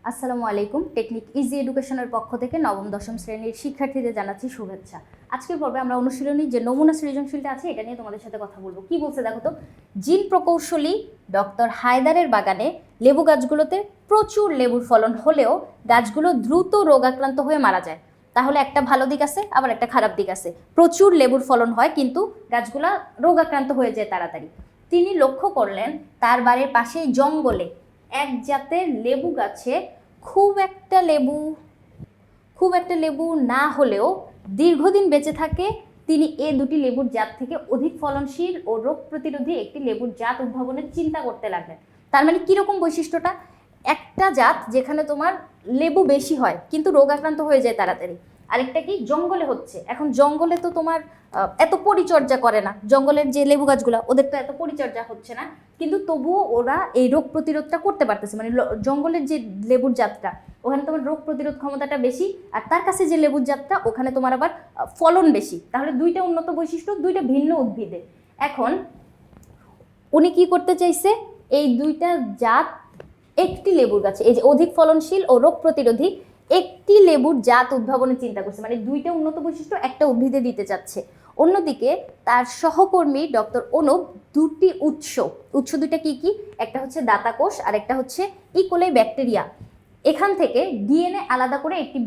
আসসালামু আলাইকুম। Technique easy এডুকেশনের পক্ষ থেকে নবম দশম শ্রেণীর শিক্ষার্থীদের জানাচ্ছি শুভেচ্ছা। আজকের পর্বে আমরা অনুশীলনী যে নমুনা সৃজনশীলটা আছে এটা নিয়ে তোমাদের সাথে কথা বলবো। কি বলছে দেখো তো, জিন প্রকৌশলী ডক্টর হায়দারের বাগানে লেবু গাছগুলোতে প্রচুর লেবুর ফলন হলেও গাছগুলো দ্রুত রোগাক্রান্ত হয়ে মারা যায়। তাহলে একটা ভালো দিক আছে, আবার একটা খারাপ দিক আছে। প্রচুর লেবুর ফলন হয় কিন্তু গাছগুলা রোগাক্রান্ত হয়ে যায় তাড়াতাড়ি। তিনি লক্ষ্য করলেন তার বাড়ির পাশেই জঙ্গলে এক জাতের লেবু গাছে খুব একটা লেবু না হলেও দীর্ঘদিন বেঁচে থাকে। তিনি এ দুটি লেবুর জাত থেকে অধিক ফলনশীল ও রোগ প্রতিরোধী একটি লেবুর জাত উদ্ভাবনের চিন্তা করতে লাগলেন। তার মানে কিরকম বৈশিষ্ট্যটা, একটা জাত যেখানে তোমার লেবু বেশি হয় কিন্তু রোগ আক্রান্ত হয়ে যায় তাড়াতাড়ি, আরেকটা কি জঙ্গলে হচ্ছে। এখন জঙ্গলে তো তোমার এত পরিচর্যা করে না, জঙ্গলের যে লেবু গাছগুলো ওদের তো এত পরিচর্যা হচ্ছে না, কিন্তু তবুও ওরা এই রোগ প্রতিরোধটা করতে পারতেছে। মানে জঙ্গলের যে লেবুর জাতটা ওখানে তোমার রোগ প্রতিরোধ ক্ষমতাটা বেশি, আর তার কাছে যে লেবুর জাতটা ওখানে তোমার আবার ফলন বেশি। তাহলে দুইটা উন্নত বৈশিষ্ট্য, দুইটা ভিন্ন উদ্ভিদে। এখন উনি কি করতে চাইছে, এই দুইটা জাত একটি লেবুর গাছে, এই যে অধিক ফলনশীল ও রোগ প্রতিরোধী একটি লেবুর জাত উদ্ভাবনের চিন্তা করছে। মানে দুইটা উন্নত বৈশিষ্ট্য একটা উদ্ভিদে দিতে চাচ্ছে। অন্যদিকে তার সহকর্মী ডক্টর অনুপ দুটি উৎস দুইটা কি কি, একটা হচ্ছে দাতাকোষ আর একটা হচ্ছে ইকোলাই ব্যাকটেরিয়া, এখান থেকে ডিএনএ আলাদা করে একটি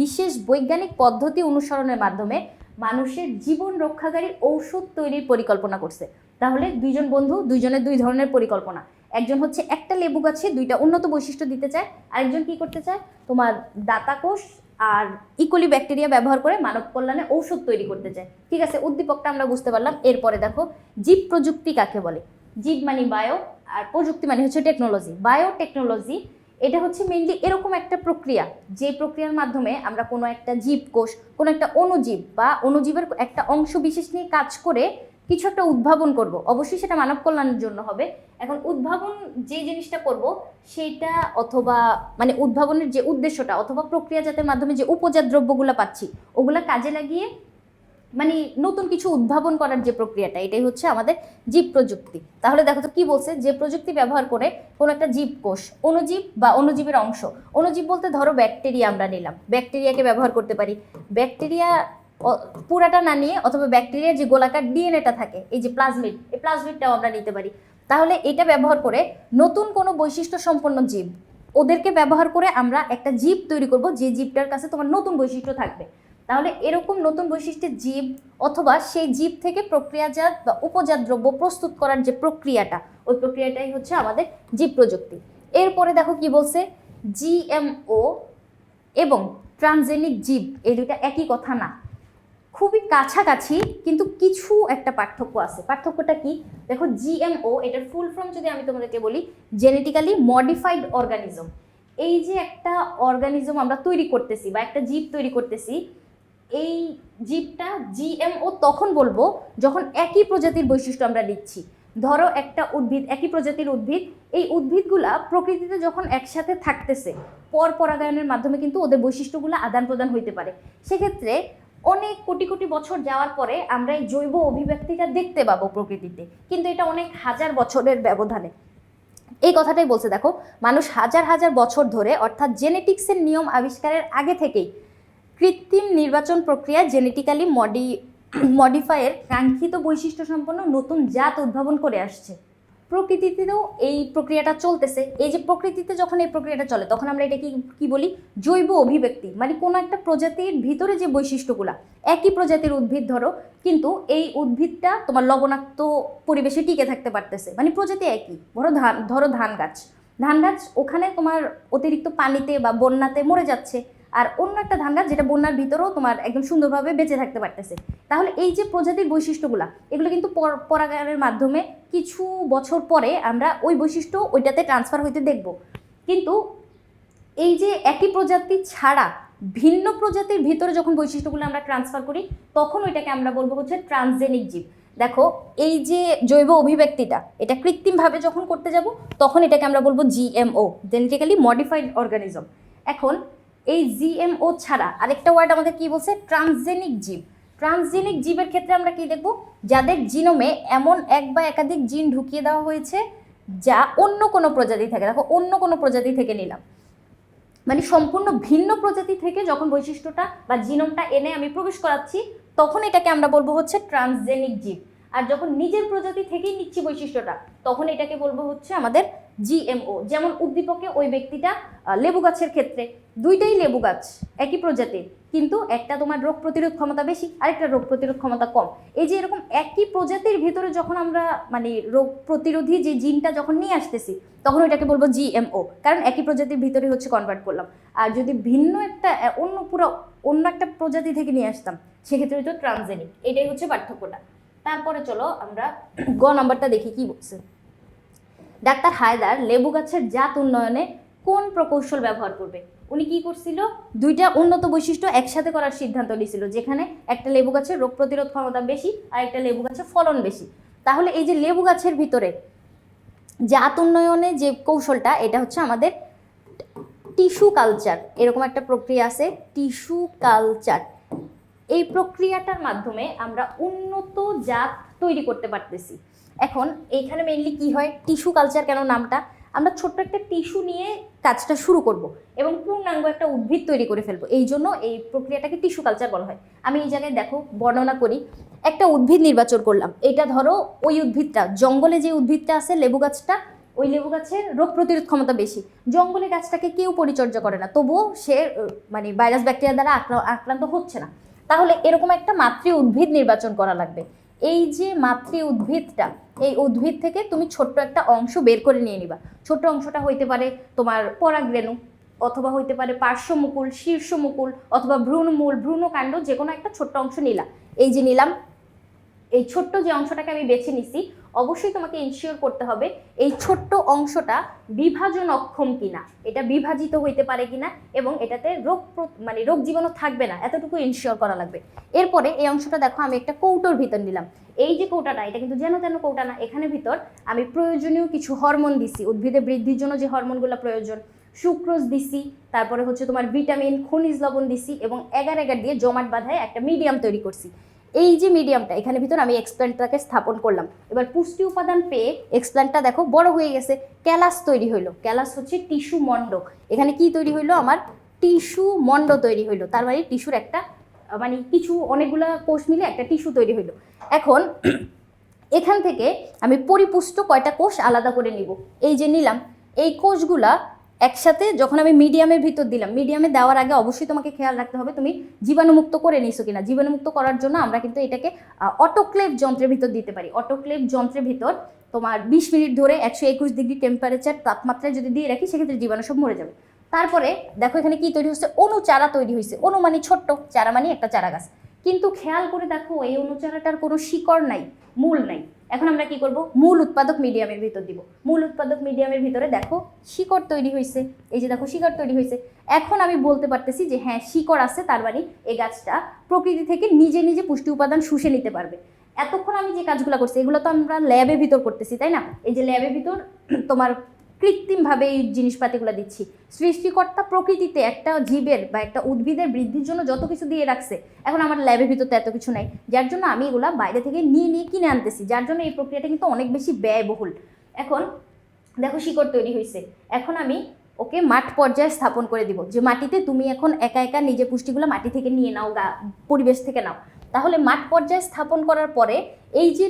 বিশেষ বৈজ্ঞানিক পদ্ধতি অনুসরণের মাধ্যমে মানুষের জীবন রক্ষাকারী ঔষধ তৈরির পরিকল্পনা করছে। তাহলে দুইজন বন্ধু, দুইজনের দুই ধরনের পরিকল্পনা। একজন হচ্ছে একটা লেবু গাছে দুইটা উন্নত বৈশিষ্ট্য দিতে চায়, আরেকজন কি করতে চায়, তোমার দাতাকোষ আর ইকোলি ব্যাকটেরিয়া ব্যবহার করে মানব কল্যাণে ঔষধ তৈরি করতে চায়। ঠিক আছে, উদ্দীপকটা আমরা বুঝতে পারলাম। এরপরে দেখো, জীব প্রযুক্তি কাকে বলে। জীব মানে বায়ো, আর প্রযুক্তি মানে হচ্ছে টেকনোলজি। বায়োটেকনোলজি এটা হচ্ছে মেইনলি এরকম একটা প্রক্রিয়া, যে প্রক্রিয়ার মাধ্যমে আমরা কোনো একটা জীবকোষ, কোনো একটা অণুজীব বা অণুজীবের একটা অংশ বিশেষ নিয়ে কাজ করে কিছু একটা উদ্ভাবন করব। অবশ্যই সেটা মানব কল্যাণের জন্য হবে। এখন উদ্ভাবন যে জিনিসটা করব সেইটা, অথবা মানে উদ্ভাবনের যে উদ্দেশ্যটা অথবা প্রক্রিয়াজাতের মাধ্যমে যে উপজাত দ্রব্যগুলো পাচ্ছি ওগুলা কাজে লাগিয়ে মানে নতুন কিছু উদ্ভাবন করার যে প্রক্রিয়াটা, এটাই হচ্ছে আমাদের জীব প্রযুক্তি। তাহলে দেখো তো কি বলছে, যে প্রযুক্তি ব্যবহার করে কোনো একটা জীবকোষ, অণুজীব বা অণুজীবের অংশ, অণুজীব বলতে ধরো ব্যাকটেরিয়া আমরা নিলাম, ব্যাকটেরিয়াকে ব্যবহার করতে পারি। ব্যাকটেরিয়া পুরাটা না নিয়ে, অথবা ব্যাকটেরিয়ার যে গোলাকার ডিএনএটা থাকে, এই যে প্লাজমিড, এই প্লাজমিডটাও আমরা নিতে পারি। তাহলে এটা ব্যবহার করে নতুন কোনো বৈশিষ্ট্য সম্পন্ন জীব, ওদেরকে ব্যবহার করে আমরা একটা জীব তৈরি করব, যে জীবটার কাছে তোমার নতুন বৈশিষ্ট্য থাকবে। তাহলে এরকম নতুন বৈশিষ্ট্যের জীব অথবা সেই জীব থেকে প্রক্রিয়াজাত বা উপজাত দ্রব্য প্রস্তুত করার যে প্রক্রিয়াটা, ওই প্রক্রিয়াটাই হচ্ছে আমাদের জীব প্রযুক্তি। এরপরে দেখো কি বলছে, জিএমও এবং ট্রান্সজেনিক জীব এই দুইটা একই কথা না, খুবই কাছাকাছি, কিন্তু কিছু একটা পার্থক্য আছে। পার্থক্যটা কি দেখো, জিএমও এটার ফুল ফর্ম যদি আমি তোমাদেরকে বলি, জেনেটিক্যালি মডিফাইড অর্গানিজম। এই যে একটা অর্গানিজম আমরা তৈরি করতেছি বা একটা জীব তৈরি করতেছি, এই জীবটা জিএমও তখন বলবো যখন একই প্রজাতির বৈশিষ্ট্য আমরা নিচ্ছি। ধরো একটা উদ্ভিদ, একই প্রজাতির উদ্ভিদ, এই উদ্ভিদগুলা প্রকৃতিতে যখন একসাথে থাকতেছে, পরাগায়নের মাধ্যমে কিন্তু ওদের বৈশিষ্ট্যগুলো আদান প্রদান হইতে পারে। সেক্ষেত্রে অনেক কোটি কোটি বছর যাওয়ার পরে আমরা এই জৈব অভিব্যক্তিটা দেখতে পাবো প্রকৃতিতে, কিন্তু এটা অনেক হাজার বছরের ব্যবধানে। এই কথাটাই বলছে। দেখো, মানুষ হাজার হাজার বছর ধরে, অর্থাৎ জেনেটিক্সের নিয়ম আবিষ্কারের আগে থেকেই কৃত্রিম নির্বাচন প্রক্রিয়া জেনেটিক্যালি মডিফাইয়ের কাঙ্ক্ষিত বৈশিষ্ট্য সম্পন্ন নতুন জাত উদ্ভাবন করে আসছে। প্রকৃতিতেও এই প্রক্রিয়াটা চলতেছে। এই যে প্রকৃতিতে যখন এই প্রক্রিয়াটা চলে তখন আমরা এটা কি বলি, জৈব অভিব্যক্তি। মানে কোনো একটা প্রজাতির ভিতরে যে বৈশিষ্ট্যগুলা, একই প্রজাতির উদ্ভিদ ধরো, কিন্তু এই উদ্ভিদটা তোমার লবণাক্ত পরিবেশে টিকে থাকতে পারতেছে, মানে প্রজাতি একই। ধরো ধান গাছ ওখানে তোমার অতিরিক্ত পানিতে বা বন্যাতে মরে যাচ্ছে, আর অন্য একটা ধান গাছ যেটা বন্যার ভিতরেও তোমার একদম সুন্দরভাবে বেঁচে থাকতে পারতেছে। তাহলে এই যে প্রজাতির বৈশিষ্ট্যগুলা, এগুলো কিন্তু পরাগায়নের মাধ্যমে কিছু বছর পরে আমরা ওই বৈশিষ্ট্য ওইটাতে ট্রান্সফার হইতে দেখব। কিন্তু এই যে একই প্রজাতি ছাড়া ভিন্ন প্রজাতির ভিতরে যখন বৈশিষ্ট্যগুলো আমরা ট্রান্সফার করি, তখন ওইটাকে আমরা বলবো হচ্ছে ট্রান্সজেনিক জীব। দেখো, এই যে জৈব অভিব্যক্তিটা, এটা কৃত্রিমভাবে যখন করতে যাব তখন এটাকে আমরা বলবো জিএমও, জেনেটিক্যালি মডিফাইড অর্গানিজম। এখন এই জিএমও ছাড়া আরেকটা ওয়ার্ড আমাদের কি বলছে, ট্রান্সজেনিক জীব। ট্রান্সজেনিক জীবের ক্ষেত্রে আমরা কি দেখব, যাদের জিনোমে এমন এক বা একাধিক জিন ঢুকিয়ে দেওয়া হয়েছে যা অন্য কোনো প্রজাতি থেকে, দেখো অন্য কোনো প্রজাতি থেকে নিলাম, মানে সম্পূর্ণ ভিন্ন প্রজাতি থেকে যখন বৈশিষ্ট্যটা বা জিনোমটা এনে আমি প্রবেশ করাচ্ছি, তখন এটাকে আমরা বলবো হচ্ছে ট্রান্সজেনিক জীব। আর যখন নিজের প্রজাতি থেকেই নিচ্ছি বৈশিষ্ট্যটা, তখন এটাকে বলবো হচ্ছে আমাদের জিএমও। যেমন উদ্দীপকে ওই ব্যক্তিটা লেবু গাছের ক্ষেত্রে দুইটাই লেবু গাছ একই প্রজাতির, কিন্তু একটা তোমার রোগ প্রতিরোধ ক্ষমতা বেশি, আরেকটা রোগ প্রতিরোধ ক্ষমতা কম। এই যে এরকম একই প্রজাতির ভিতরে যখন আমরা মানে রোগ প্রতিরোধী যে জিনটা যখন নিয়ে আসতেছি, তখন ওইটাকে বলবো জিএমও, কারণ একই প্রজাতির ভিতরে হচ্ছে কনভার্ট করলাম। আর যদি ভিন্ন একটা অন্য একটা প্রজাতি থেকে নিয়ে আসতাম, সেক্ষেত্রে হয়তো ট্রান্সজেনিক। এটাই হচ্ছে পার্থক্যটা। তারপরে চলো আমরা গ নাম্বারটা দেখি কি বলছে। ডাক্তার হায়দার লেবু গাছের জাত উন্নয়নে কোন প্রকৌশল ব্যবহার করবে? উনি কি করছিল, দুইটা উন্নত বৈশিষ্ট্য একসাথে করার সিদ্ধান্ত নিয়েছিল, যেখানে একটা লেবু গাছের রোগ প্রতিরোধ ক্ষমতা বেশি আর একটা লেবু গাছের ফলন বেশি। তাহলে এই যে লেবু গাছের ভিতরে জাত উন্নয়নে যে কৌশলটা, এটা হচ্ছে আমাদের টিস্যু কালচার। এরকম একটা প্রক্রিয়া আছে, টিস্যু কালচার। এই প্রক্রিয়াটার মাধ্যমে আমরা উন্নত জাত তৈরি করতে পারতেছি। এখন এইখানে মেইনলি কি হয়, টিস্যু কালচার কেন নামটা, আমরা ছোট্ট একটা টিস্যু নিয়ে কাজটা শুরু করব এবং পূর্ণাঙ্গ একটা উদ্ভিদ তৈরি করে ফেলবো, এই জন্য এই প্রক্রিয়াটাকে টিস্যু কালচার বলা হয়। আমি এই জায়গায় দেখো বর্ণনা করি। একটা উদ্ভিদ নির্বাচন করলাম, এটা ধরো ওই উদ্ভিদটা, জঙ্গলে যে উদ্ভিদটা আছে লেবু গাছটা, ওই লেবু গাছের রোগ প্রতিরোধ ক্ষমতা বেশি। জঙ্গলে গাছটাকে কেউ পরিচর্যা করে না, তবুও সে মানে ভাইরাস ব্যাকটেরিয়া দ্বারা আক্রান্ত হচ্ছে না। তাহলে এরকম একটা মাতৃ উদ্ভিদ নির্বাচন করা লাগবে। এই যে মাতৃ উদ্ভিদটা, এই উদ্ভিদ থেকে তুমি ছোট্ট একটা অংশ বের করে নিয়ে নিবা। ছোট্ট অংশটা হইতে পারে তোমার পরাগরেণু, অথবা হইতে পারে পার্শ্বমুকুল, শীর্ষমুকুল, অথবা ভ্রূণমূল, ভ্রূণকাণ্ড, যে কোনো একটা ছোট্ট অংশ নিলাম। এই যে নিলাম, এই ছোট্ট যে অংশটাকে আমি বেছে নিছি, অবশ্যই তোমাকে ইনশিওর করতে হবে এই ছোট্ট অংশটা বিভাজন অক্ষম কিনা, এটা বিভাজিত হইতে পারে কিনা, এবং এটাতে রোগ জীবাণু থাকবে না, এতটুকু ইনশিওর করা লাগবে। এরপরে এই অংশটা দেখো আমি একটা কৌটোর ভিতর নিলাম। এই যে কৌটাটা, এটা কিন্তু যেন তেন কৌটা না, এখানে ভিতর আমি প্রয়োজনীয় কিছু হরমোন দিছি, উদ্ভিদের বৃদ্ধির জন্য যে হরমোনগুলো প্রয়োজন, সুক্রোজ দিছি, তারপরে হচ্ছে তোমার ভিটামিন, খনিজ লবণ দিছি, এবং এগার এগার দিয়ে জমাট বাঁধায় একটা মিডিয়াম তৈরি করছি। এই যে মিডিয়ামটা, এখানে ভিতর আমি এক্সপ্ল্যান্টটাকে স্থাপন করলাম। এবার পুষ্টি উপাদান পেয়ে এক্সপ্ল্যান্টটা দেখো বড় হয়ে গেছে, ক্যালাস তৈরি হইলো। ক্যালাস হচ্ছে টিস্যু মন্ড। এখানে কি তৈরি হইলো, আমার টিস্যু মন্ড তৈরি হইলো। তার মানে টিস্যুর একটা মানে কিছু অনেকগুলা কোষ মিলে একটা টিস্যু তৈরি হইলো। এখন এখান থেকে আমি পরিপুষ্ট কয়টা কোষ আলাদা করে নিব। এই যে নিলাম, এই কোষগুলা একসাথে যখন আমি মিডিয়ামের ভিতর দিলাম, মিডিয়ামে দেওয়ার আগে অবশ্যই তোমাকে খেয়াল রাখতে হবে তুমি জীবাণুমুক্ত করে নিছো কিনা। জীবাণুমুক্ত করার জন্য আমরা কিন্তু এটাকে অটোক্লেভ যন্ত্রের ভিতর দিতে পারি। অটোক্লেভ যন্ত্রের ভিতর তোমার 20 মিনিট ধরে 121 ডিগ্রি টেম্পারেচার তাপমাত্রায় যদি দিয়ে রাখি, সেক্ষেত্রে জীবাণু সব মরে যাবে। তারপরে দেখো এখানে কি তৈরি হচ্ছে, অণু চারা তৈরি হয়েছে। অণু মানে ছোট্ট, চারা মানে একটা চারা গাছ। কিন্তু খেয়াল করে দেখো এই অণু চারাটার কোনো শিকড় নাই, মূল নাই। এখন আমরা কি করব, মূল উৎপাদক মিডিয়ামের ভিতর দিব। মূল উৎপাদক মিডিয়ামের ভিতরে দেখো শিকড় তৈরি হয়েছে। এই যে দেখো শিকড় তৈরি হয়েছে। এখন আমি বলতে পারতেছি যে হ্যাঁ শিকড় আছে, তার মানে এই গাছটা প্রকৃতি থেকে নিজে নিজে পুষ্টি উপাদান শুষে নিতে পারবে। এতক্ষণ আমি যে কাজগুলো করছি এগুলো তো আমরা ল্যাবের ভিতর করতেছি, তাই না? এই যে ল্যাবের ভিতর তোমার কৃত্রিমভাবে এই জিনিসপাতিগুলো দিচ্ছি। সৃষ্টিকর্তা প্রকৃতিতে একটা জীবের বা একটা উদ্ভিদের বৃদ্ধির জন্য যত কিছু দিয়ে রাখছে, এখন আমার ল্যাবের ভিতর তো এত কিছু নাই, যার জন্য আমি এগুলা বাইরে থেকে নিয়ে কিনে আনতেছি, যার জন্য এই প্রক্রিয়াটা কিন্তু অনেক বেশি ব্যয়বহুল। এখন দেখো শিকড় তৈরি হয়েছে। এখন আমি ওকে মাঠ পর্যায়ে স্থাপন করে দিব, যে মাটিতে তুমি এখন একা একা নিজে পুষ্টিগুলো মাটি থেকে নিয়ে নাও, পরিবেশ থেকে নাও। তাহলে মাঠ পর্যায়ে স্থাপন করার পরে এই যে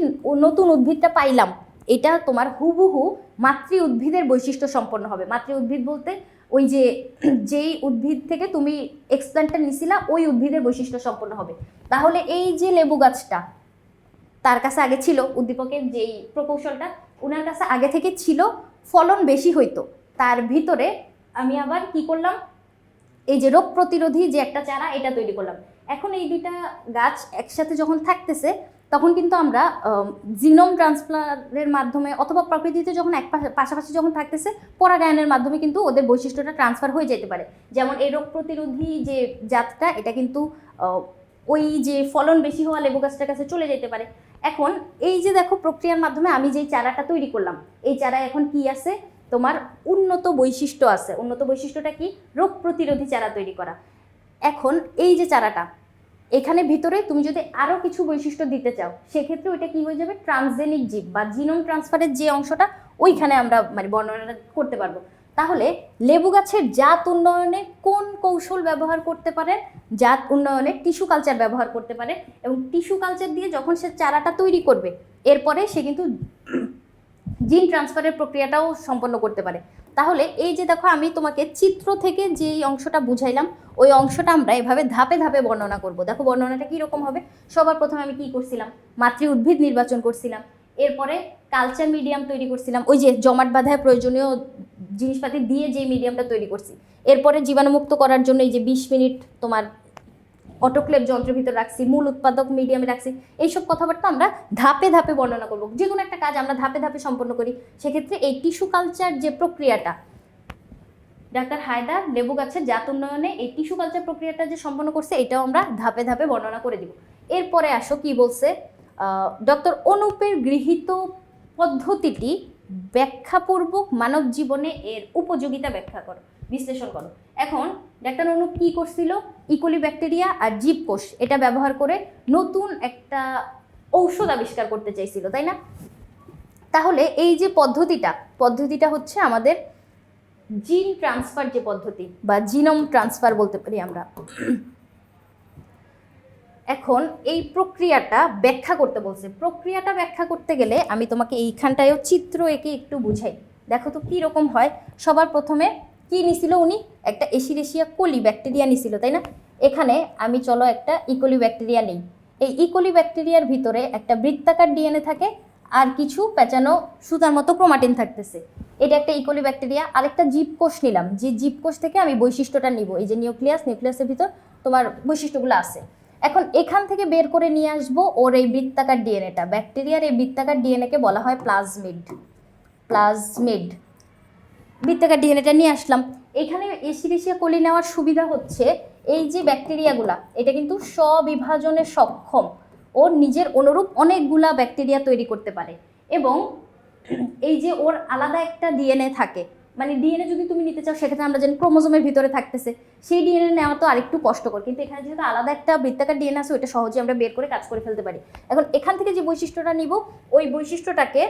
নতুন উদ্ভিদটা পাইলাম, এটা তোমার হুবহু মাতৃ উদ্ভিদের বৈশিষ্ট্য সম্পন্ন হবে। মাতৃ উদ্ভিদ বলতে ওই যে যেই উদ্ভিদ থেকে তুমি এক্সপ্ল্যান্টটা নিছিলা, ওই উদ্ভিদের বৈশিষ্ট্য সম্পন্ন হবে। তাহলে এই যে লেবু গাছটা তার কাছে আগে ছিল, উদ্দীপকের যেই প্রকৌশলটা ওনার কাছে আগে থেকে ছিল, ফলন বেশি হইতো। তার ভিতরে আমি আবার কি করলাম, এই যে রোগ প্রতিরোধী যে একটা চারা, এটা তৈরি করলাম। এখন এই দুইটা গাছ একসাথে যখন থাকতেছে, তখন কিন্তু আমরা জিনোম ট্রান্সফারের মাধ্যমে অথবা প্রকৃতিতে যখন পাশাপাশি যখন থাকতেছে, পরাগায়নের মাধ্যমে কিন্তু ওদের বৈশিষ্ট্যটা ট্রান্সফার হয়ে যেতে পারে। যেমন এই রোগ প্রতিরোধী যে জাতটা, এটা কিন্তু ওই যে ফলন বেশি হওয়া লেবু গাছটার কাছে চলে যেতে পারে। এখন এই যে দেখো প্রক্রিয়ার মাধ্যমে আমি যেই চারাটা তৈরি করলাম, এই চারায় এখন কি আছে, তোমার উন্নত বৈশিষ্ট্য আছে। উন্নত বৈশিষ্ট্যটা কি, রোগ প্রতিরোধী চারা তৈরি করা। এখন এই যে চারাটা, এখানে ভিতরে তুমি যদি আরও কিছু বৈশিষ্ট্য দিতে চাও, সেক্ষেত্রে ওইটা কি হয়ে যাবে, ট্রান্সজেনিক জীব বা জিনোম ট্রান্সফারের যে অংশটা, ওইখানে আমরা মানে বর্ণনা করতে পারবো। তাহলে লেবু গাছের জাত উন্নয়নে কোন কৌশল ব্যবহার করতে পারে? জাত উন্নয়নে টিস্যু কালচার ব্যবহার করতে পারে, এবং টিস্যু কালচার দিয়ে যখন সে চারাটা তৈরি করবে এরপরে সে কিন্তু জিন ট্রান্সফারের প্রক্রিয়াটাও সম্পন্ন করতে পারে। তাহলে এই যে দেখো আমি তোমাকে চিত্র থেকে যেই অংশটা বুঝাইলাম ওই অংশটা আমরা এভাবে ধাপে ধাপে বর্ণনা করব। দেখো বর্ণনাটা কীরকম হবে। সবার প্রথমে আমি কি করছিলাম, মাতৃ উদ্ভিদ নির্বাচন করছিলাম, এরপরে কালচার মিডিয়াম তৈরি করছিলাম, ওই যে জমাট বাঁধায় প্রয়োজনীয় জিনিসপাতি দিয়ে যে মিডিয়ামটা তৈরি করছি, এরপরে জীবাণুমুক্ত করার জন্য এই যে 20 মিনিট তোমার অটোক্লেভ যন্ত্রের ভিতর রাখছি, মূল উৎপাদক মিডিয়ামে রাখছি। এইসব কথাবার্তা আমরা ধাপে ধাপে বর্ণনা করব। যে কোনো একটা কাজ আমরা ধাপে ধাপে সম্পন্ন করি, সেক্ষেত্রে এই টিস্যু কালচার যে প্রক্রিয়াটা ডাক্তার হায়দার লেবু গাছের জাত উন্নয়নে এই টিস্যু কালচার প্রক্রিয়াটা যে সম্পন্ন করছে এটাও আমরা ধাপে ধাপে বর্ণনা করে দিব। এরপরে আসো কি বলছে, ডক্টর অনুপের গৃহীত পদ্ধতিটি ব্যাখ্যাপূর্বক মানব জীবনে এর উপযোগিতা ব্যাখ্যা করো, বিশ্লেষণ করো। এখন ডাক্তার অনুপ কি করছিল, ইকোলি ব্যাকটেরিয়া আর জীবকোষ এটা ব্যবহার করে নতুন একটা ঔষধ আবিষ্কার করতে চাইছিল, তাই না? তাহলে এই যে পদ্ধতিটা হচ্ছে আমাদের জিন ট্রান্সফার যে পদ্ধতি বা জিনোম ট্রান্সফার বলতে পারি আমরা। এখন এই প্রক্রিয়াটা ব্যাখ্যা করতে বলছে। প্রক্রিয়াটা ব্যাখ্যা করতে গেলে আমি তোমাকে এইখানটায়ও চিত্র এঁকে একটু বুঝাই। দেখো তো কী রকম হয়। সবার প্রথমে কি নিছিল উনি, একটা এশিরেশিয়া কোলি ব্যাকটেরিয়া নিছিল, তাই না? এখানে আমি চলো একটা ইকোলি ব্যাকটেরিয়া নেই। এই ইকোলি ব্যাকটেরিয়ার ভিতরে একটা বৃত্তাকার ডিএনএ থাকে আর কিছু পেঁচানো সুতার মতো ক্রোমাটিন থাকতেছে। এটা একটা ইকোলি ব্যাকটেরিয়া। আরেকটা জীবকোষ নিলাম, যে জীবকোষ থেকে আমি বৈশিষ্ট্যটা নিব। এই যে নিউক্লিয়াসের ভিতর তোমার বৈশিষ্ট্যগুলো আছে। এখন এখান থেকে বের করে নিয়ে আসবো ওর এই বৃত্তাকার ডিএনএটা। ব্যাকটেরিয়ার এই বৃত্তাকার ডিএনএকে বলা হয় প্লাজমিড। বৃত্তাকার ডিএনএটা নিয়ে আসলাম। এখানে এশিরেশিয়া কোলি নেওয়ার সুবিধা হচ্ছে এই যে ব্যাকটেরিয়াগুলা এটা কিন্তু স্ববিভাজনে সক্ষম, ওর নিজের অনুরূপ অনেকগুলা ব্যাকটেরিয়া তৈরি করতে পারে। এবং এই যে ওর আলাদা একটা ডিএনএ থাকে, মানে ডিএনএ যদি তুমি নিতে চাও সেক্ষেত্রে আমরা জানি ক্রোমোজোমের ভিতরে থাকতেছে, সেই ডিএনএ নেওয়া তো আরেকটু কষ্টকর। কিন্তু এখানে যেহেতু আলাদা একটা বৃত্তাকার ডিএনএ আছে ওইটা সহজে আমরা বের করে কাজ করে ফেলতে পারি। এখন এখান থেকে যে বৈশিষ্ট্যটা নিব ওই বৈশিষ্ট্যটাকে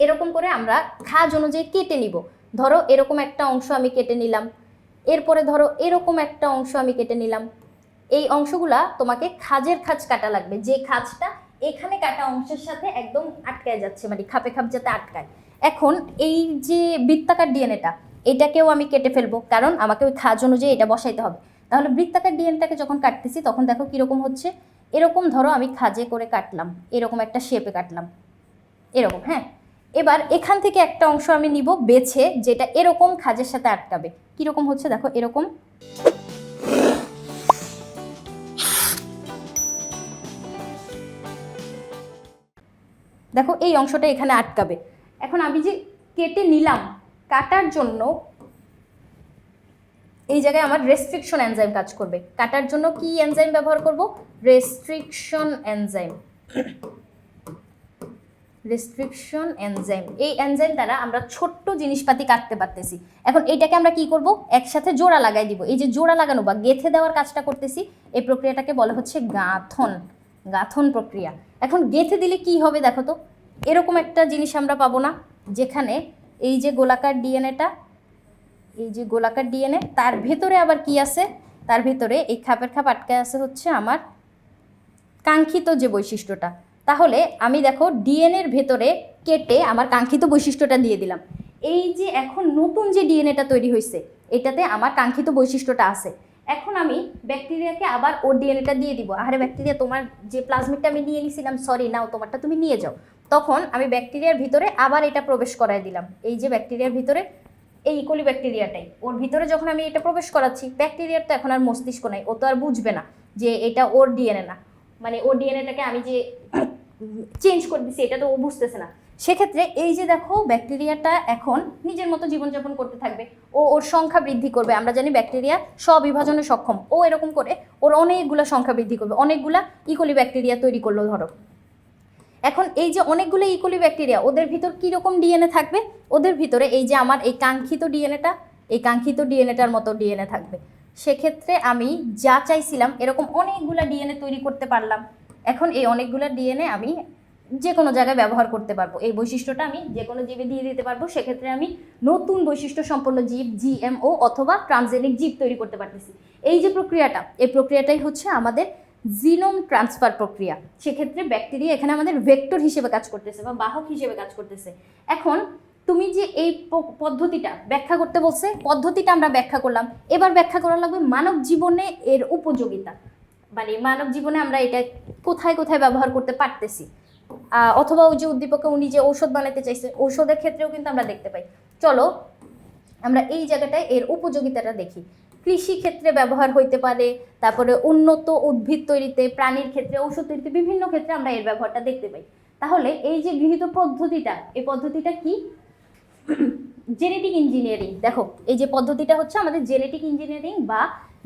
এরকম করে আমরা খাজ অনুযায়ী কেটে নিব। ধরো এরকম একটা অংশ আমি কেটে নিলাম, এরপরে ধরো এরকম একটা অংশ আমি কেটে নিলাম। এই অংশগুলা তোমাকে খাজের খাজ কাটা লাগবে, যে খাজটা এখানে কাটা অংশের সাথে একদম আটকায় যাচ্ছে, মানে খাপে খাপ যাতে আটকায়। এখন এই যে বৃত্তাকার ডিএনএটা এটাকেও আমি কেটে ফেলবো, কারণ আমাকে ওই খাজ অনুযায়ী এটা বসাইতে হবে। তাহলে বৃত্তাকার ডিএনএটাকে যখন কাটতেছি তখন দেখো কীরকম হচ্ছে। এরকম ধরো আমি খাজে করে কাটলাম, এরকম একটা শেপে কাটলাম, এরকম। হ্যাঁ, এবার এখান থেকে একটা অংশ আমি নিব বেছে, যেটা এরকম খাজের সাথে আটকাবে। কীরকম হচ্ছে দেখো, এরকম। দেখো এই অংশটা এখানে আটকাবে। এখন আমি যে কেটে নিলাম, কাটার জন্য এই জায়গায় আমার রেস্ট্রিকশন এনজাইম কাজ করবে। কাটার জন্য কি এনজাইম ব্যবহার করব? Restriction enzyme. এই এনজাইম দ্বারা আমরা ছোট্ট জিনিসপাতি কাটতে পারতেছি। এখন এইটাকে আমরা কি করব? একসাথে জোড়া লাগাই দিব। এই যে জোড়া লাগানো বা গেঁথে দেওয়ার কাজটা করতেছি, এই প্রক্রিয়াটাকে বলা হচ্ছে গাঁথন প্রক্রিয়া। এখন গেঁথে দিলে কি হবে দেখো তো, এরকম একটা জিনিস আমরা পাবো না, যেখানে এই যে গোলাকার ডিএনএ, তার ভেতরে আবার কি আছে, তার ভেতরে এই খাপের খাপ আটকে আছে হচ্ছে আমার কাঙ্ক্ষিত যে বৈশিষ্ট্যটা। তাহলে আমি দেখো ডিএনএর ভেতরে কেটে আমার কাঙ্ক্ষিত বৈশিষ্ট্যটা দিয়ে দিলাম। এই যে এখন নতুন যে ডিএনএটা তৈরি হয়েছে এটাতে আমার কাঙ্ক্ষিত বৈশিষ্ট্যটা আছে। এখন আমি ব্যাকটেরিয়াকে আবার ওর ডিএনএটা দিয়ে দিব। আরে ব্যাকটেরিয়া, তোমার যে প্লাজমিডটা আমি নিয়ে নিয়েছিলাম, সরি নাও, তোমারটা তুমি নিয়ে যাও। তখন আমি ব্যাকটেরিয়ার ভিতরে আবার এটা প্রবেশ করাই দিলাম। এই যে ব্যাকটেরিয়ার ভিতরে এই ইকোলি ব্যাকটেরিয়াটাই, ওর ভিতরে যখন আমি এটা প্রবেশ করাচ্ছি, ব্যাকটেরিয়ার তো এখন আর মস্তিষ্ক নাই, ও তো আর বুঝবে না যে এটা ওর ডিএনএ না, মানে ওর ডিএনএটাকে আমি যে চেঞ্জ করে দিচ্ছি এটা তো ও বুঝতেছে না। সেক্ষেত্রে এই যে দেখো ব্যাকটেরিয়াটা এখন নিজের মতো জীবনযাপন করতে থাকবে, ও ওর সংখ্যা বৃদ্ধি করবে। আমরা জানি ব্যাকটেরিয়া স্ববিভাজনে সক্ষম, ও এরকম করে ওর অনেকগুলা সংখ্যা বৃদ্ধি করবে। অনেকগুলা ইকোলি ব্যাকটেরিয়া তৈরি করলো ধরো। এখন এই যে অনেকগুলো ইকোলি ব্যাকটেরিয়া, ওদের ভিতর কীরকম ডিএনএ থাকবে? ওদের ভিতরে এই যে আমার এই কাঙ্ক্ষিত ডিএনএটার মতো ডিএনএ থাকবে। সেক্ষেত্রে আমি যা চাইছিলাম এরকম অনেকগুলো ডিএনএ তৈরি করতে পারলাম। এখন এই অনেকগুলো ডিএনএ আমি যে কোনো জায়গায় ব্যবহার করতে পারবো। এই বৈশিষ্ট্যটা আমি যে কোনো জীবে দিয়ে দিতে পারবো। সেক্ষেত্রে আমি নতুন বৈশিষ্ট্য সম্পন্ন জীব, জিএমও অথবা ট্রান্সজেনিক জীব তৈরি করতে পারতেছি। এই যে প্রক্রিয়াটা, এই প্রক্রিয়াটাই হচ্ছে আমাদের জিনোম ট্রান্সফার প্রক্রিয়া। সেক্ষেত্রে ব্যাকটেরিয়া এখানে আমাদের ভেক্টর হিসেবে কাজ করতেছে বা বাহক হিসেবে কাজ করতেছে। এখন তুমি যে এই পদ্ধতিটা ব্যাখ্যা করতে বলছে, পদ্ধতিটা আমরা ব্যাখ্যা করলাম, এবার ব্যাখ্যা করা লাগবে মানব জীবনে এর উপযোগিতা, মানে মানব জীবনে আমরা এটা কোথায় কোথায় ব্যবহার করতে পারতেছি। অথবা ওই যে উদ্দীপকে উনি যে ঔষধ বানাতে চাইছে, ঔষধের ক্ষেত্রেও কিন্তু আমরা দেখতে পাই। চলো আমরা এই জায়গাটায় এর উপযোগিতাটা দেখি। কৃষি ক্ষেত্রে ব্যবহার হইতে পারে, তারপরে উন্নত উদ্ভিদ তৈরিতে, প্রাণীর ক্ষেত্রে, ঔষধ তৈরিতে, বিভিন্ন ক্ষেত্রে আমরা এর ব্যবহারটা দেখতে পাই। তাহলে এই যে গৃহীত পদ্ধতিটা, এই পদ্ধতিটা কি? Genetic engineering. দেখো এই যে পদ্ধতিটা হচ্ছে আমাদের জেনেটিক ইঞ্জিনিয়ারিং বা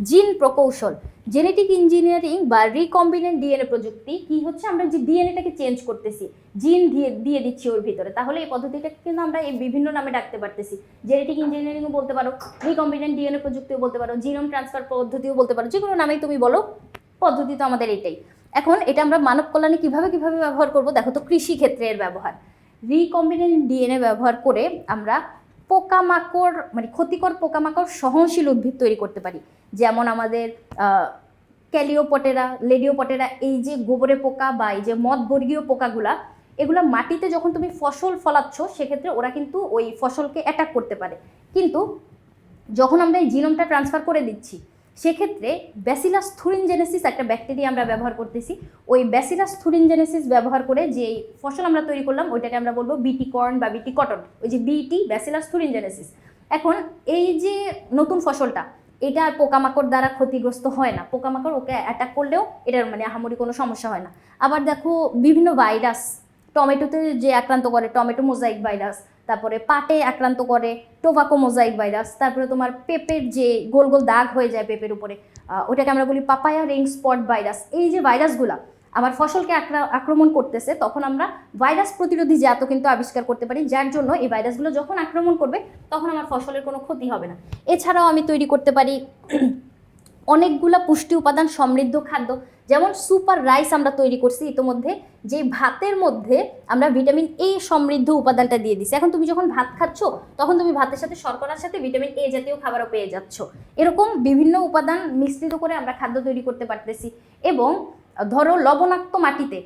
জিন প্রকৌশল। জেনেটিক ইঞ্জিনিয়ারিং বা রিকম্বিনেন্ট ডিএনএ প্রযুক্তি কি হচ্ছে? আমরা যে ডিএনএটাকে চেঞ্জ করতেছি, জিন দিয়ে দিচ্ছি ওর ভিতরে। তাহলে এই পদ্ধতিটাকে কিন্তু আমরা এই বিভিন্ন নামে ডাকতে পারতেছি। জেনেটিক ইঞ্জিনিয়ারিংও বলতে পারো, রিকম্বিনেন্ট ডিএনএ প্রযুক্তিও বলতে পারো, জিনোম ট্রান্সফার পদ্ধতিও বলতে পারো, যে কোনো নামেই তুমি বলো, পদ্ধতি তো আমাদের এটাই। এখন এটা আমরা মানব কল্যাণে কিভাবে ব্যবহার করব? দেখো তো কৃষি ক্ষেত্রে এর ব্যবহার। রিকম্বিনেন্ট ডিএনএ ব্যবহার করে আমরা পোকামাকড়, মানে ক্ষতিকর পোকামাকড় সহনশীল উদ্ভিদ তৈরি করতে পারি। যেমন আমাদের ক্যালিওপটেরা, লেডিওপটেরা, এই যে গোবরে পোকা বা এই যে মদবর্গীয় পোকাগুলা, এগুলা মাটিতে যখন তুমি ফসল ফলাচ্ছ সেক্ষেত্রে ওরা কিন্তু ওই ফসলকে অ্যাটাক করতে পারে। কিন্তু যখন আমরা এই জিনোমটা ট্রান্সফার করে দিচ্ছি সেক্ষেত্রে ব্যাসিলাস থুরিনজেনেসিস একটা ব্যাকটেরিয়া আমরা ব্যবহার করতেছি। ওই ব্যাসিলাস থুরিনজেনেসিস ব্যবহার করে যে ফসল আমরা তৈরি করলাম ওইটাকে আমরা বলবো বিটি কর্ন বা বিটি কটন। ওই যে বিটি, ব্যাসিলাস থুরিনজেনেসিস। এখন এই যে নতুন ফসলটা, এটা আর পোকামাকড় দ্বারা ক্ষতিগ্রস্ত হয় না। পোকামাকড় ওকে অ্যাটাক করলেও এটার মানে আহামরি কোনো সমস্যা হয় না। আবার দেখো বিভিন্ন ভাইরাস, টমেটোতে যে আক্রান্ত করে, টমেটো মোজাইক ভাইরাস, তারপরে পাটে আক্রান্ত করে টোবাকো মোজাইক ভাইরাস, তারপরে তোমার পেঁপের যে গোল গোল দাগ হয়ে যায় পেঁপের উপরে, ওটাকে আমরা বলি পাপায়া রিং স্পট ভাইরাস। এই যে ভাইরাসগুলা আমার ফসলকে আক্রমণ করতেছে, তখন আমরা ভাইরাস প্রতিরোধী জাতও কিন্তু আবিষ্কার করতে পারি, যার জন্য এই ভাইরাসগুলো যখন আক্রমণ করবে তখন আমার ফসলের কোনো ক্ষতি হবে না। এছাড়াও আমি তৈরি করতে পারি অনেকগুলা পুষ্টি উপাদান সমৃদ্ধ খাদ্য। যেমন সুপার রাইস আমরা তৈরি করছি ইতোমধ্যে, যে ভাতের মধ্যে আমরা ভিটামিন এ সমৃদ্ধ উপাদানটা দিয়ে দিচ্ছি। এখন তুমি যখন ভাত খাচ্ছ তখন তুমি ভাতের সাথে শর্করার সাথে ভিটামিন এ জাতীয় খাবারও পেয়ে যাচ্ছ। এরকম বিভিন্ন উপাদান মিশ্রিত করে আমরা খাদ্য তৈরি করতে পারতেছি। এবং ধরো লবণাক্ত মাটিতে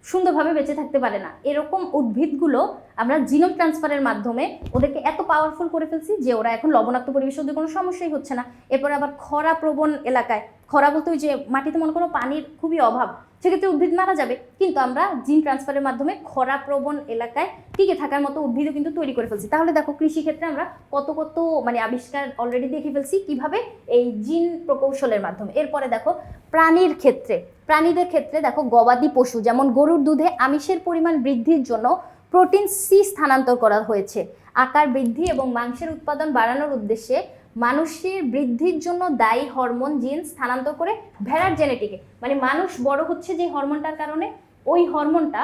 সুন্দরভাবে বেঁচে থাকতে পারে না, এরকম উদ্ভিদগুলো আমরা জিনোম ট্রান্সফারের মাধ্যমে ওদেরকে এত পাওয়ারফুল করে ফেলছি যে ওরা এখন লবণাক্ত পরিবেশে ওদের কোনো সমস্যাই হচ্ছে না। এরপরে আবার খরা প্রবণ এলাকায়, খরা বলতে ওই যে মাটিতে মনে করো পানির খুবই অভাব, সেক্ষেত্রে উদ্ভিদ মারা যাবে, কিন্তু আমরা জিন ট্রান্সফারের মাধ্যমে খরা প্রবণ এলাকায় টিকে থাকার মতো উদ্ভিদও কিন্তু তৈরি করে ফেলছি। তাহলে দেখো কৃষি ক্ষেত্রে আমরা কত কত মানে আবিষ্কার অলরেডি দেখে ফেলছি কিভাবে, এই জিন প্রকৌশলের মাধ্যমে। এরপরে দেখো প্রাণীর ক্ষেত্রে, প্রাণীদের ক্ষেত্রে দেখো গবাদি পশু যেমন গরুর দুধে আমিষের পরিমাণ বৃদ্ধির জন্য প্রোটিন সি স্থানান্তর করা হয়েছে। আকার বৃদ্ধি এবং মাংসের উৎপাদন বাড়ানোর উদ্দেশ্যে মানুষের বৃদ্ধির জন্য দায়ী হরমোন জিন স্থানান্তর করে ভেড়ার জেনেটিকে, মানে মানুষ বড় হচ্ছে যে হরমোনটার কারণে, ওই হরমোনটা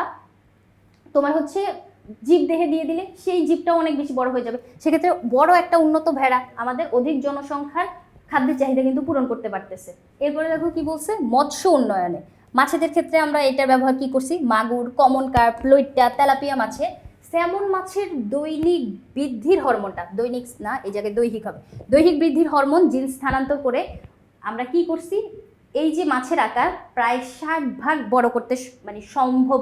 তোমার হচ্ছে জীব দেহে দিয়ে দিলে সেই জীবটাও অনেক বেশি বড় হয়ে যাবে। সেক্ষেত্রে বড় একটা উন্নত ভেড়া আমাদের অধিক জনসংখ্যার খাদ্যের চাহিদা কিন্তু পূরণ করতে পারতেছে। এরপরে দেখো কি বলছে, মৎস্য উন্নয়নে। মাছেদের ক্ষেত্রে আমরা এটার ব্যবহার কি করছি, মাগুর, কমন কার্প, লইট্টা, তেলাপিয়া মাছে স্যামন মাছের দৈনিক বৃদ্ধির হরমোনটা, দৈনিক না এই জায়গায় দৈহিক হবে, দৈহিক বৃদ্ধির হরমোন জিন স্থানান্তর করে আমরা কি করছি, এই যে মাছের আকার প্রায় 60 ভাগ বড় করতে মানে সম্ভব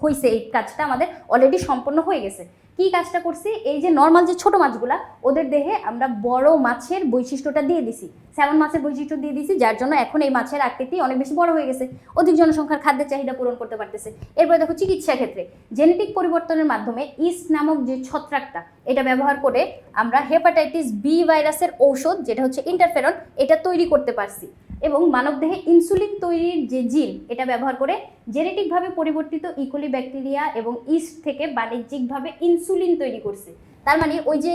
হয়েছে। এই কাজটা আমাদের অলরেডি সম্পন্ন হয়ে গেছে। কি কাজটা করছি, এই যে নর্মাল যে ছোট মাছগুলা ওদের দেহে আমরা বড় মাছের বৈশিষ্ট্যটা দিয়ে দিছি, স্যামন মাছের বৈশিষ্ট্য দিয়ে দিছি, যার জন্য এখন এই মাছের আকৃতি অনেক বেশি বড় হয়ে গেছে, অধিক জনসংখ্যার খাদ্যের চাহিদা পূরণ করতে পারতেছে। এরপরে দেখো চিকিৎসা ক্ষেত্রে জেনেটিক পরিবর্তনের মাধ্যমে ইস্ট নামক যে ছত্রাকটা, এটা ব্যবহার করে আমরা হেপাটাইটিস বি ভাইরাসের ঔষধ যেটা হচ্ছে ইন্টারফেরন, এটা তৈরি করতে পারছি। এবং মানবদেহে ইনসুলিন তৈরির যে জিন, এটা ব্যবহার করে জেনেটিকভাবে পরিবর্তিত ইকোলি ব্যাকটেরিয়া এবং ইস্ট থেকে বাণিজ্যিকভাবে ইনসুলিন তৈরি করছে। তার মানে ওই যে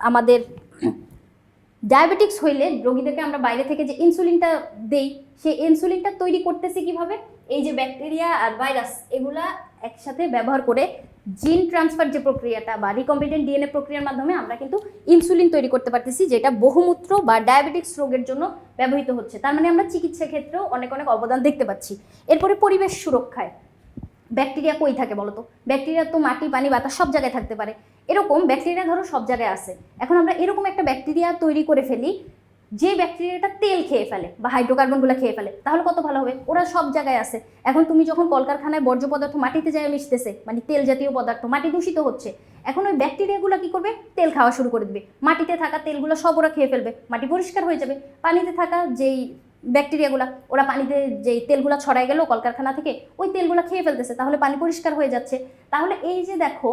আমাদের ডায়াবেটিক্স হইলে রোগীদেরকে আমরা বাইরে থেকে যে ইনসুলিনটা দেই, সেই ইনসুলিনটা তৈরি করতেছি কিভাবে, এই যে ব্যাকটেরিয়া আর ভাইরাস এগুলা একসাথে ব্যবহার করে জিন ট্রান্সফার যে প্রক্রিয়াটা বা রিকম্বিনেন্ট ডিএনএ প্রক্রিয়ার মাধ্যমে আমরা কিন্তু ইনসুলিন তৈরি করতে পারতেছি, যেটা বহুমূত্র বা ডায়াবেটিক্স রোগের জন্য ব্যবহৃত হচ্ছে। তার মানে আমরা চিকিৎসা ক্ষেত্রেও অনেক অনেক অবদান দেখতে পাচ্ছি। এরপরে পরিবেশ সুরক্ষায়, ব্যাকটেরিয়া কই থাকে বলো তো? ব্যাকটেরিয়া তো মাটি, পানি, বাতাস সব জায়গায় থাকতে পারে। এরকম ব্যাকটেরিয়া ধরো সব জায়গায় আছে। এখন আমরা এরকম একটা ব্যাকটেরিয়া তৈরি করে ফেলি যে ব্যাকটেরিয়াটা তেল খেয়ে ফেলে বা হাইড্রোকার্বনগুলো খেয়ে ফেলে, তাহলে কত ভালো হবে। ওরা সব জায়গায় আছে। এখন তুমি যখন কলকারখানায় বর্জ্য পদার্থ মাটিতে যায় মিশতেছে, মানে তেল জাতীয় পদার্থ, মাটি দূষিত হচ্ছে। এখন ওই ব্যাকটেরিয়াগুলো কি করবে? তেল খাওয়া শুরু করে দেবে। মাটিতে থাকা তেলগুলো সব ওরা খেয়ে ফেলবে, মাটি পরিষ্কার হয়ে যাবে। পানিতে থাকা যেই ব্যাকটেরিয়াগুলো, ওরা পানিতে যেই তেলগুলো ছড়াই গেল কলকারখানা থেকে, ওই তেলগুলো খেয়ে ফেলতেছে, তাহলে পানি পরিষ্কার হয়ে যাচ্ছে। তাহলে এই যে দেখো,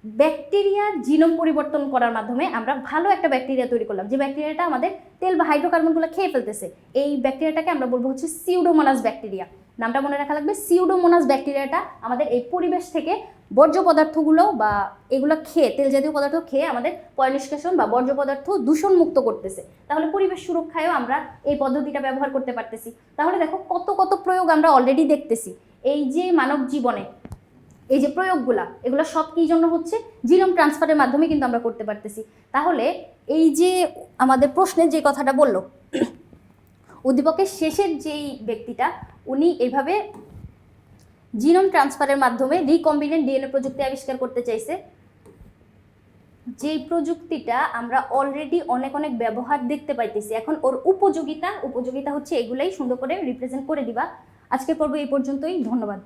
ব্যাকটেরিয়ার জিনোম পরিবর্তন করার মাধ্যমে আমরা ভালো একটা ব্যাকটেরিয়া তৈরি করলাম, যে ব্যাকটেরিয়াটা আমাদের তেল বা হাইড্রোকার্বনগুলো খেয়ে ফেলতেছে। এই ব্যাকটেরিয়াটাকে আমরা বলবো হচ্ছে সিউডোমোনাস ব্যাকটেরিয়া। নামটা মনে রাখা লাগবে। সিউডোমোনাস ব্যাকটেরিয়াটা আমাদের এই পরিবেশ থেকে বর্জ্য পদার্থগুলো বা এগুলো খেয়ে, তেল জাতীয় পদার্থ খেয়ে আমাদের পয়ঃনিষ্কাশন বা বর্জ্য পদার্থ দূষণ মুক্ত করতেছে। তাহলে পরিবেশ সুরক্ষায়ও আমরা এই পদ্ধতিটা ব্যবহার করতে পারতেছি। তাহলে দেখো কত কত প্রয়োগ আমরা অলরেডি দেখতেছি এই যে মানব জীবনে। এই যে প্রয়োগগুলা, এগুলো সব কী জন্য হচ্ছে? জিনোম ট্রান্সফারের মাধ্যমে কিন্তু আমরা করতে পারতেছি। তাহলে এই যে আমাদের প্রশ্নের যে কথাটা বললো, উদ্দীপকের শেষের যেই ব্যক্তিটা, উনি এইভাবে জিনোম ট্রান্সফারের মাধ্যমে রিকম্বিনেন্ট ডিএনএ প্রযুক্তি আবিষ্কার করতে চাইছে। যেই প্রযুক্তিটা আমরা অলরেডি অনেক অনেক ব্যবহার দেখতে পাইতেছি। এখন ওর উপযোগিতা হচ্ছে এগুলাই সুন্দর করে রিপ্রেজেন্ট করে দিবা। আজকের পর্ব এই পর্যন্তই। ধন্যবাদ।